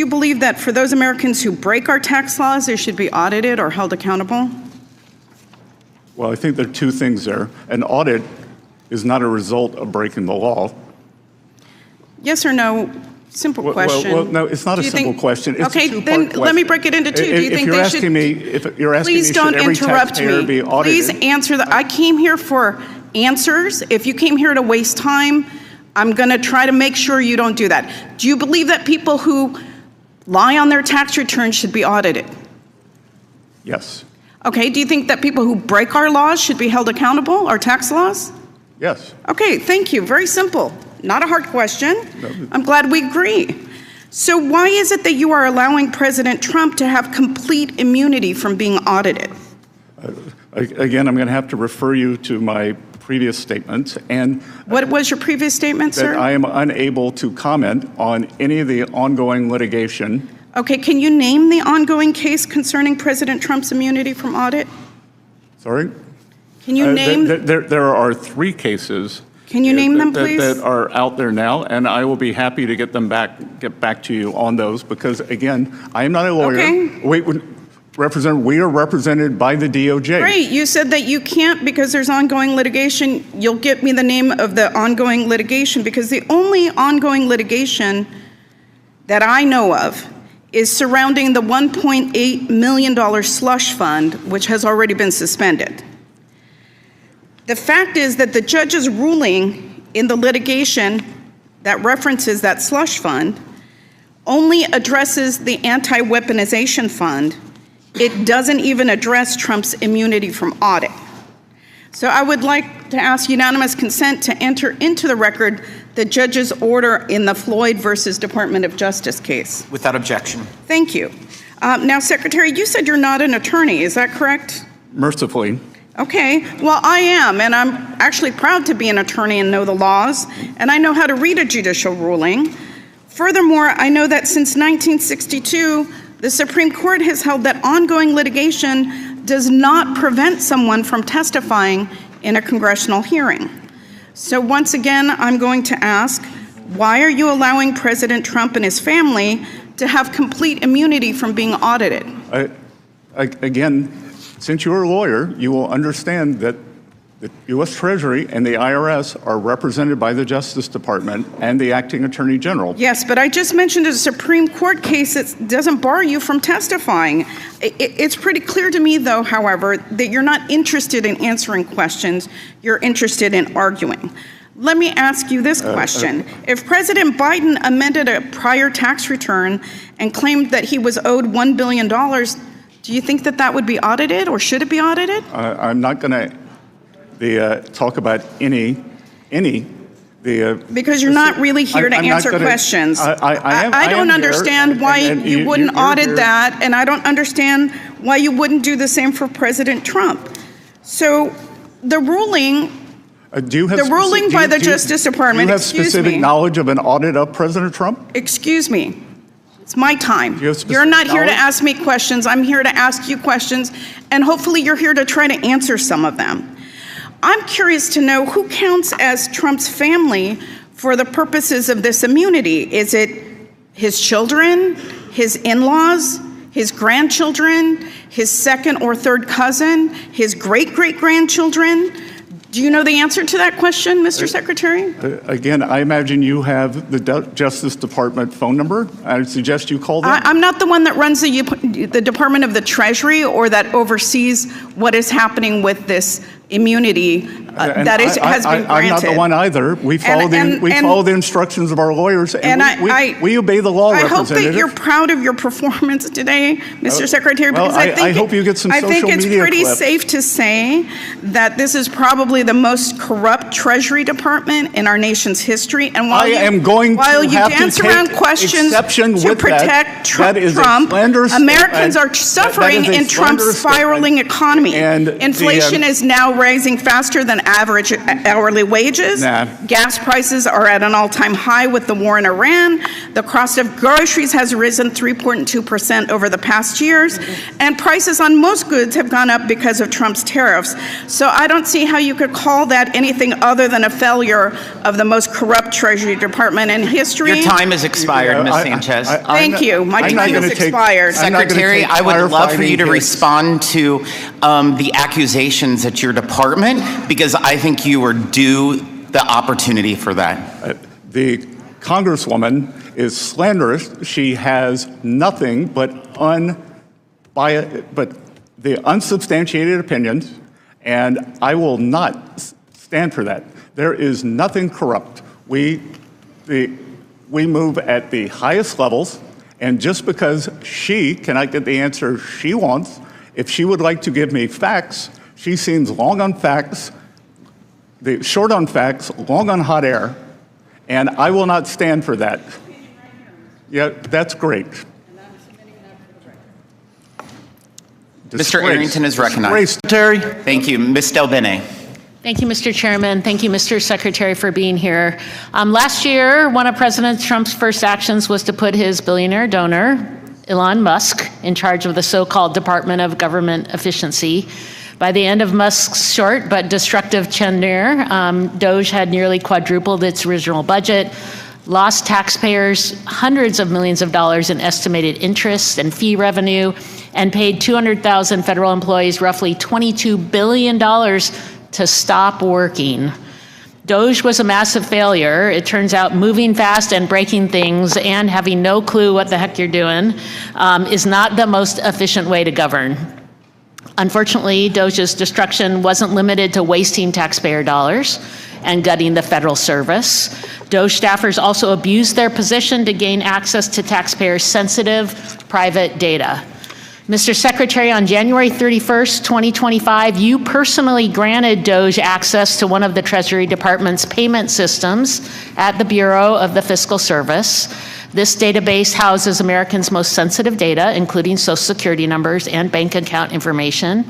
you believe that for those Americans who break our tax laws, they should be audited or held accountable? Well, I think there are two things there. An audit is not a result of breaking the law. Yes or no? Simple question. Well, no, it's not a simple question. It's okay, a two-part then question. let me break it into two. Do you think they should? If you're asking me, please don't should every interrupt taxpayer me. be audited? Please answer that. I came here for answers. If you came here to waste time, I'm going to try to make sure you don't do that. Do you believe that people who lie on their tax returns should be audited? Yes. Okay, do you think that people who break our laws should be held accountable, our tax laws? Yes. Okay, thank you. Very simple. Not a hard question. No. I'm glad we agree. So why is it that you are allowing President Trump to have complete immunity from being audited? Again, I'm going to have to refer you to my previous statements. And what was your previous statement, sir? That I am unable to comment on any of the ongoing litigation. Okay, can you name the ongoing case concerning President Trump's immunity from audit? Sorry? Can you name? There are three cases. Can you name them, please? That are out there now, and I will be happy to get back to you on those, because again, I am not a lawyer. Okay. We are represented by the DOJ. Great. You said that you can't because there's ongoing litigation. You'll get me the name of the ongoing litigation, because the only ongoing litigation that I know of is surrounding the $1.8 million slush fund, which has already been suspended. The fact is that the judge's ruling in the litigation that references that slush fund only addresses the anti-weaponization fund. It doesn't even address Trump's immunity from audit. So I would like to ask unanimous consent to enter into the record the judge's order in the Floyd versus Department of Justice case. Without objection. Thank you. Now, Secretary, you said you're not an attorney. Is that correct? Mercifully. Okay, well, I am, and I'm actually proud to be an attorney and know the laws, and I know how to read a judicial ruling. Furthermore, I know that since 1962, the Supreme Court has held that ongoing litigation does not prevent someone from testifying in a congressional hearing. So once again, I'm going to ask, why are you allowing President Trump and his family to have complete immunity from being audited? Again, since you're a lawyer, you will understand that the U.S. Treasury and the IRS are represented by the Justice Department and the Acting Attorney General. Yes, but I just mentioned a Supreme Court case that doesn't bar you from testifying. It's pretty clear to me, though, however, that you're not interested in answering questions. You're interested in arguing. Let me ask you this question. If President Biden amended a prior tax return and claimed that he was owed $1 billion, do you think that that would be audited, or should it be audited? I'm not going to talk about any because you're not really here to answer questions. I don't understand why you wouldn't audit that, and I don't understand why you wouldn't do the same for President Trump. So the ruling by the Justice Department, do you have specific knowledge of an audit of President Trump? Excuse me. It's my time. You're not here to ask me questions. I'm here to ask you questions, and hopefully you're here to try to answer some of them. I'm curious to know who counts as Trump's family for the purposes of this immunity. Is it his children, his in-laws, his grandchildren, his second or third cousin, his great-great-grandchildren? Do you know the answer to that question, Mr. Secretary? Again, I imagine you have the Justice Department phone number. I would suggest you call them. I'm not the one that runs the Department of the Treasury or that oversees what is happening with this immunity that has been granted. I'm not the one either. We follow the instructions of our lawyers, and we obey the law, Representative. I hope that you're proud of your performance today, Mr. Secretary, because I hope you get some social media clips. I think it's pretty safe to say that this is probably the most corrupt Treasury Department in our nation's history. And while you dance around questions to protect Trump, Americans are suffering in Trump's spiraling economy. Inflation is now rising faster than average hourly wages. Nah. Gas prices are at an all-time high with the war in Iran. The cost of groceries has risen 3.2% over the past years, and prices on most goods have gone up because of Trump's tariffs. So I don't see how you could call that anything other than a failure of the most corrupt Treasury Department in history. Your time has expired, Ms. Sanchez. Thank you. My time has expired. Secretary, I would love for you to respond to the accusations at your department, because I think you are due the opportunity for that. The Congresswoman is slanderous. She has nothing but the unsubstantiated opinions, and I will not stand for that. There is nothing corrupt. We move at the highest levels, and just because she cannot get the answer she wants, if she would like to give me facts, she seems long on facts, short on facts, long on hot air, and I will not stand for that. Yeah, that's great. Mr. Arrington is recognized. Thank you. Ms. Del Bene. Thank you, Mr. Chairman. Thank you, Mr. Secretary, for being here. Last year, one of President Trump's first actions was to put his billionaire donor, Elon Musk, in charge of the so-called Department of Government Efficiency. By the end of Musk's short but destructive tenure, DOGE had nearly quadrupled its original budget, lost taxpayers hundreds of millions of dollars in estimated interest and fee revenue, and paid 200,000 federal employees roughly $22 billion to stop working. DOGE was a massive failure. It turns out moving fast and breaking things and having no clue what the heck you're doing is not the most efficient way to govern. Unfortunately, DOGE's destruction wasn't limited to wasting taxpayer dollars and gutting the federal service. DOGE staffers also abused their position to gain access to taxpayers' sensitive private data. Mr. Secretary, on January 31st, 2025, you personally granted DOGE access to one of the Treasury Department's payment systems at the Bureau of the Fiscal Service. This database houses Americans' most sensitive data, including Social Security numbers and bank account information.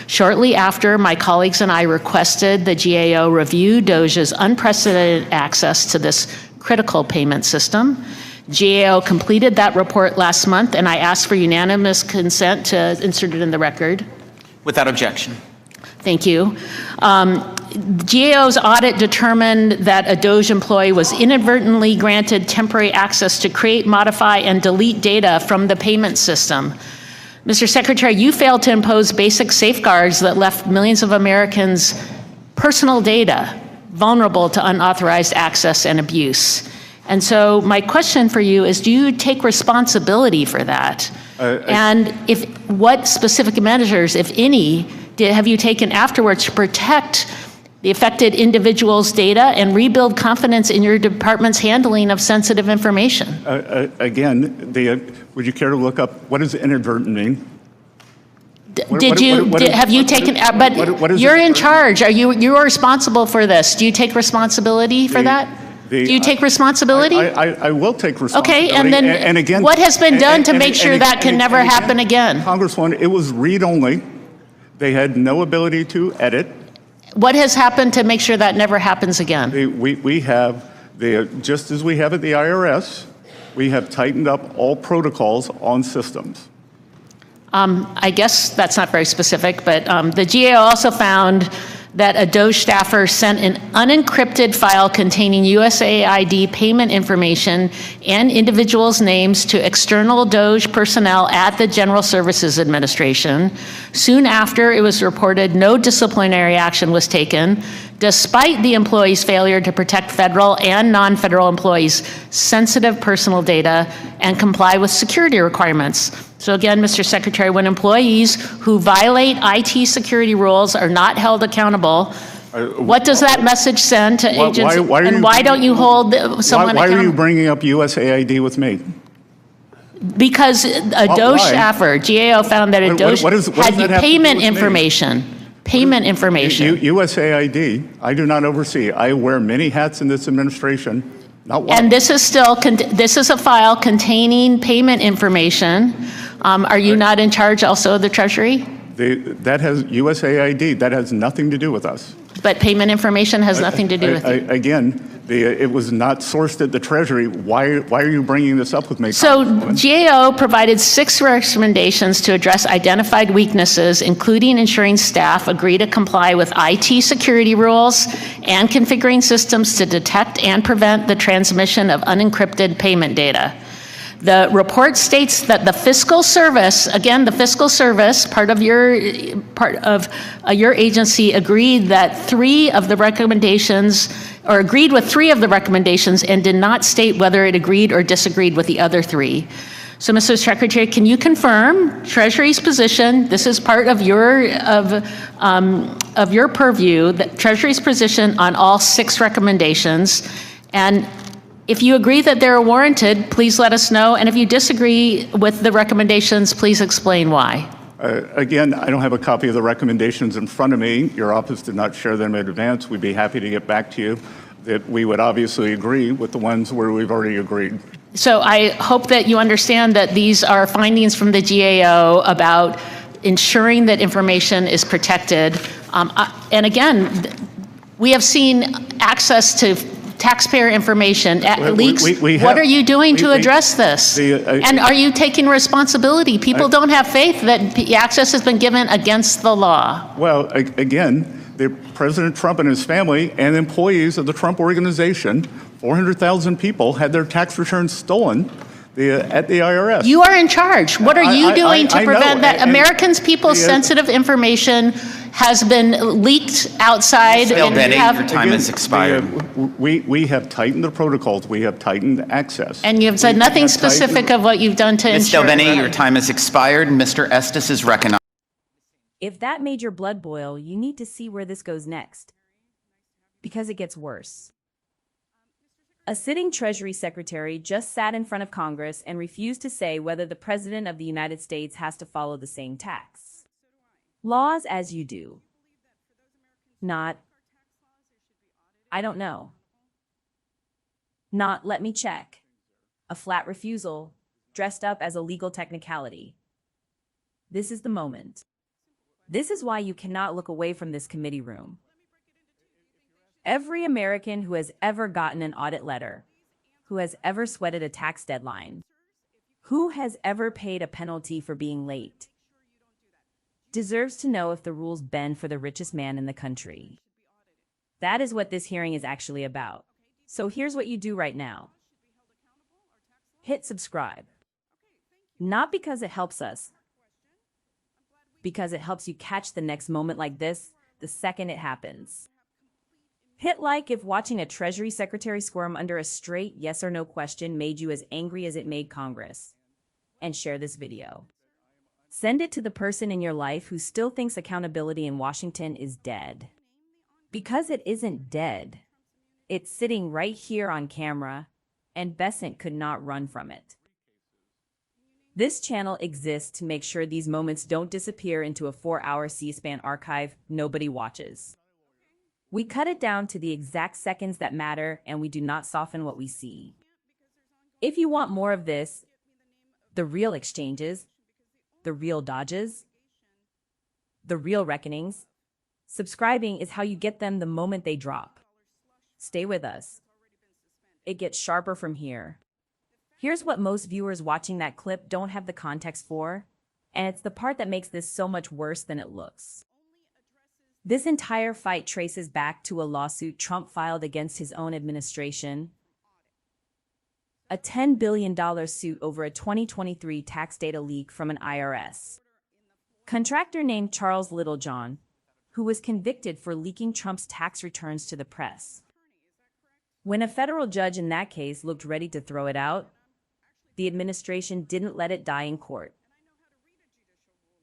Shortly after, my colleagues and I requested the GAO review DOGE's unprecedented access to this critical payment system. GAO completed that report last month, and I asked for unanimous consent to insert it in the record. Without objection. Thank you. GAO's audit determined that a DOGE employee was inadvertently granted temporary access to create, modify, and delete data from the payment system. Mr. Secretary, you failed to impose basic safeguards that left millions of Americans' personal data vulnerable to unauthorized access and abuse. And so my question for you is, do you take responsibility for that? And what specific measures, if any, have you taken afterwards to protect the affected individual's data and rebuild confidence in your department's handling of sensitive information? Again, would you care to look up what does inadvertent mean? Have you taken, but you're in charge. You are responsible for this. Do you take responsibility for that? Do you take responsibility? I will take responsibility. Okay, and then and again, what has been done to make sure that can never happen again? Congresswoman, it was read-only. They had no ability to edit. What has happened to make sure that never happens again? We have, just as we have at the IRS, we have tightened up all protocols on systems. I guess that's not very specific, but the GAO also found that a DOGE staffer sent an unencrypted file containing USAID payment information and individuals' names to external DOGE personnel at the General Services Administration. Soon after, it was reported no disciplinary action was taken, despite the employee's failure to protect federal and non-federal employees' sensitive personal data and comply with security requirements. So again, Mr. Secretary, when employees who violate IT security rules are not held accountable, what does that message send to agents? Why don't you hold someone accountable? Why are you bringing up USAID with me? Because a DOGE staffer, GAO found that a DOGE had payment information. Payment information. USAID, I do not oversee. I wear many hats in this administration. Not one. And this is a file containing payment information. Are you not in charge also of the Treasury? That has USAID. That has nothing to do with us. but payment information has nothing to do with it. Again, it was not sourced at the Treasury. Why are you bringing this up with me? So Congresswoman? GAO provided 6 recommendations to address identified weaknesses, including ensuring staff agree to comply with IT security rules and configuring systems to detect and prevent the transmission of unencrypted payment data. The report states that the fiscal service, again, the fiscal service, part of your agency agreed that 3 of the recommendations, or agreed with 3 of the recommendations and did not state whether it agreed or disagreed with the other 3. So, Mr. Secretary, can you confirm Treasury's position? This is part of your purview, that Treasury's position on all 6 recommendations. And if you agree that they're warranted, please let us know. And if you disagree with the recommendations, please explain why. Again, I don't have a copy of the recommendations in front of me. Your office did not share them in advance. We'd be happy to get back to you. That we would obviously agree with the ones where we've already agreed. So I hope that you understand that these are findings from the GAO about ensuring that information is protected. And again, we have seen access to taxpayer information leaks. What are you doing to address this? And are you taking responsibility? People don't have faith that the access has been given against the law. Well, again, President Trump and his family and employees of the Trump organization, 400,000 people had their tax returns stolen at the IRS. You are in charge. What are you doing to prevent that? Americans, people's sensitive information has been leaked outside. Bill Benny, your time has expired. We have tightened the protocols. We have tightened access. And you've said nothing specific of what you've done to Ms. ensure. Del Benny, your time has expired. Mr. Estes is recognized. If that made your blood boil, you need to see where this goes next. Because it gets worse. A sitting Treasury Secretary just sat in front of Congress and refused to say whether the President of the United States has to follow the same tax laws as you do. Not, I don't know. Not, let me check. A flat refusal, dressed up as a legal technicality. This is the moment. This is why you cannot look away from this committee room. Every American who has ever gotten an audit letter, who has ever sweated a tax deadline, who has ever paid a penalty for being late, deserves to know if the rules bend for the richest man in the country. That is what this hearing is actually about. So here's what you do right now. Hit subscribe. Not because it helps us, because it helps you catch the next moment like this the second it happens. Hit like if watching a Treasury Secretary squirm under a straight yes or no question made you as angry as it made Congress. And share this video. Send it to the person in your life who still thinks accountability in Washington is dead. Because it isn't dead. It's sitting right here on camera, and Bessent could not run from it. This channel exists to make sure these moments don't disappear into a 4-hour C-SPAN archive nobody watches. We cut it down to the exact seconds that matter, and we do not soften what we see. If you want more of this, the real exchanges, the real dodges, the real reckonings, subscribing is how you get them the moment they drop. Stay with us. It gets sharper from here. Here's what most viewers watching that clip don't have the context for, and it's the part that makes this so much worse than it looks. This entire fight traces back to a lawsuit Trump filed against his own administration, a $10 billion suit over a 2023 tax data leak from an IRS contractor named Charles Littlejohn, who was convicted for leaking Trump's tax returns to the press. When a federal judge in that case looked ready to throw it out, the administration didn't let it die in court.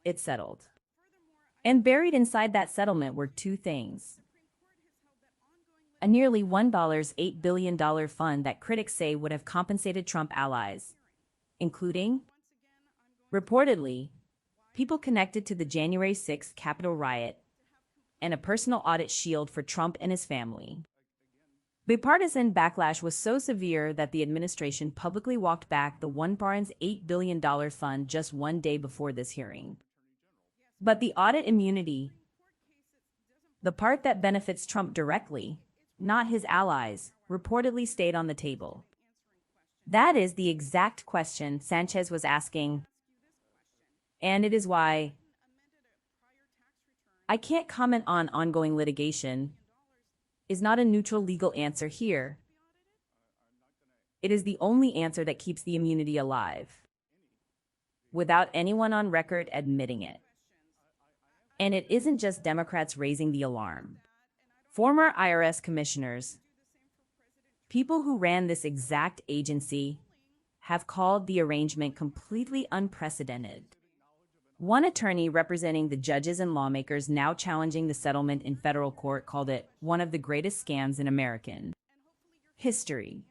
It settled. And buried inside that settlement were 2 things. A nearly $8 billion fund that critics say would have compensated Trump allies, including, reportedly, people connected to the January 6th Capitol riot, and a personal audit shield for Trump and his family. The partisan backlash was so severe that the administration publicly walked back the $8 billion fund just 1 day before this hearing. But the audit immunity The part that benefits Trump directly, not his allies, reportedly stayed on the table. That is the exact question Sánchez was asking, and it is why I can't comment on ongoing litigation is not a neutral legal answer here. It is the only answer that keeps the immunity alive, without anyone on record admitting it. And it isn't just Democrats raising the alarm. Former IRS commissioners, people who ran this exact agency, have called the arrangement completely unprecedented. One attorney representing the judges and lawmakers now challenging the settlement in federal court called it one of the greatest scams in American history.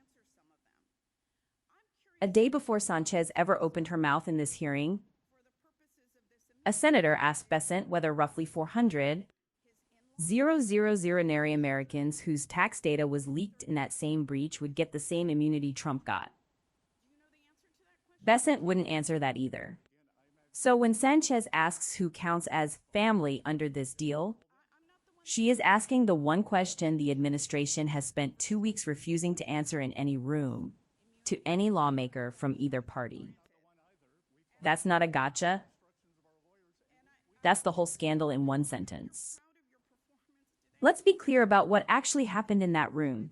A day before Sánchez ever opened her mouth in this hearing, a senator asked Bessent whether roughly 400,000 Americans whose tax data was leaked in that same breach would get the same immunity Trump got. Bessent wouldn't answer that either. So when Sánchez asks who counts as family under this deal, she is asking the one question the administration has spent 2 weeks refusing to answer in any room to any lawmaker from either party. That's not a gotcha. That's the whole scandal in one sentence. Let's be clear about what actually happened in that room,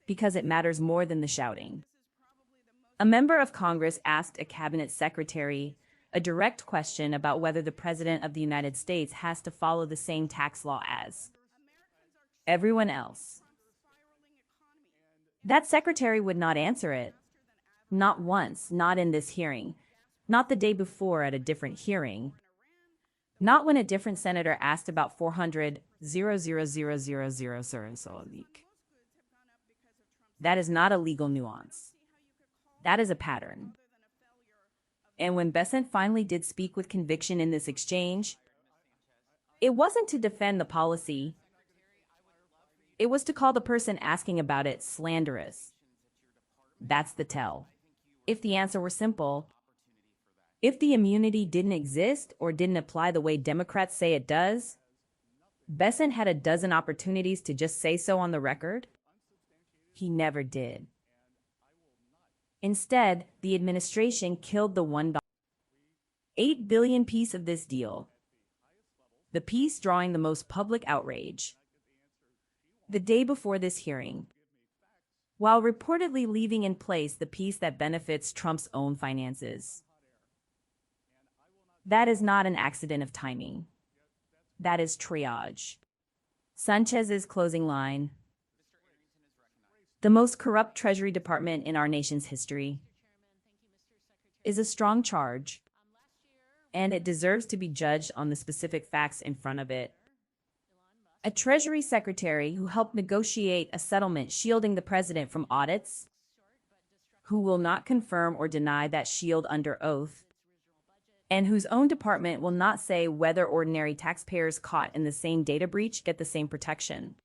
because it matters more than the shouting. A member of Congress asked a cabinet secretary a direct question about whether the President of the United States has to follow the same tax law as everyone else. That secretary would not answer it. Not once, not in this hearing, not the day before at a different hearing, not when a different senator asked about 400,000 a week. That is not a legal nuance. That is a pattern. And when Bessent finally did speak with conviction in this exchange, it wasn't to defend the policy. It was to call the person asking about it slanderous. That's the tell. If the answer were simple, if the immunity didn't exist or didn't apply the way Democrats say it does, Bessent had a dozen opportunities to just say so on the record. He never did. Instead, the administration killed the $1.8 billion piece of this deal, the piece drawing the most public outrage. The day before this hearing, while reportedly leaving in place the piece that benefits Trump's own finances. That is not an accident of timing. That is triage. Sánchez's closing line: the most corrupt Treasury Department in our nation's history, is a strong charge, and it deserves to be judged on the specific facts in front of it. A Treasury Secretary who helped negotiate a settlement shielding the president from audits, who will not confirm or deny that shield under oath, and whose own department will not say whether ordinary taxpayers caught in the same data breach get the same protection.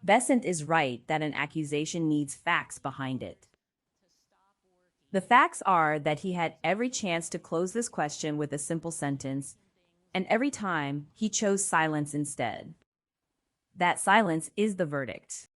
Bessent is right that an accusation needs facts behind it. The facts are that he had every chance to close this question with a simple sentence, and every time he chose silence instead. That silence is the verdict.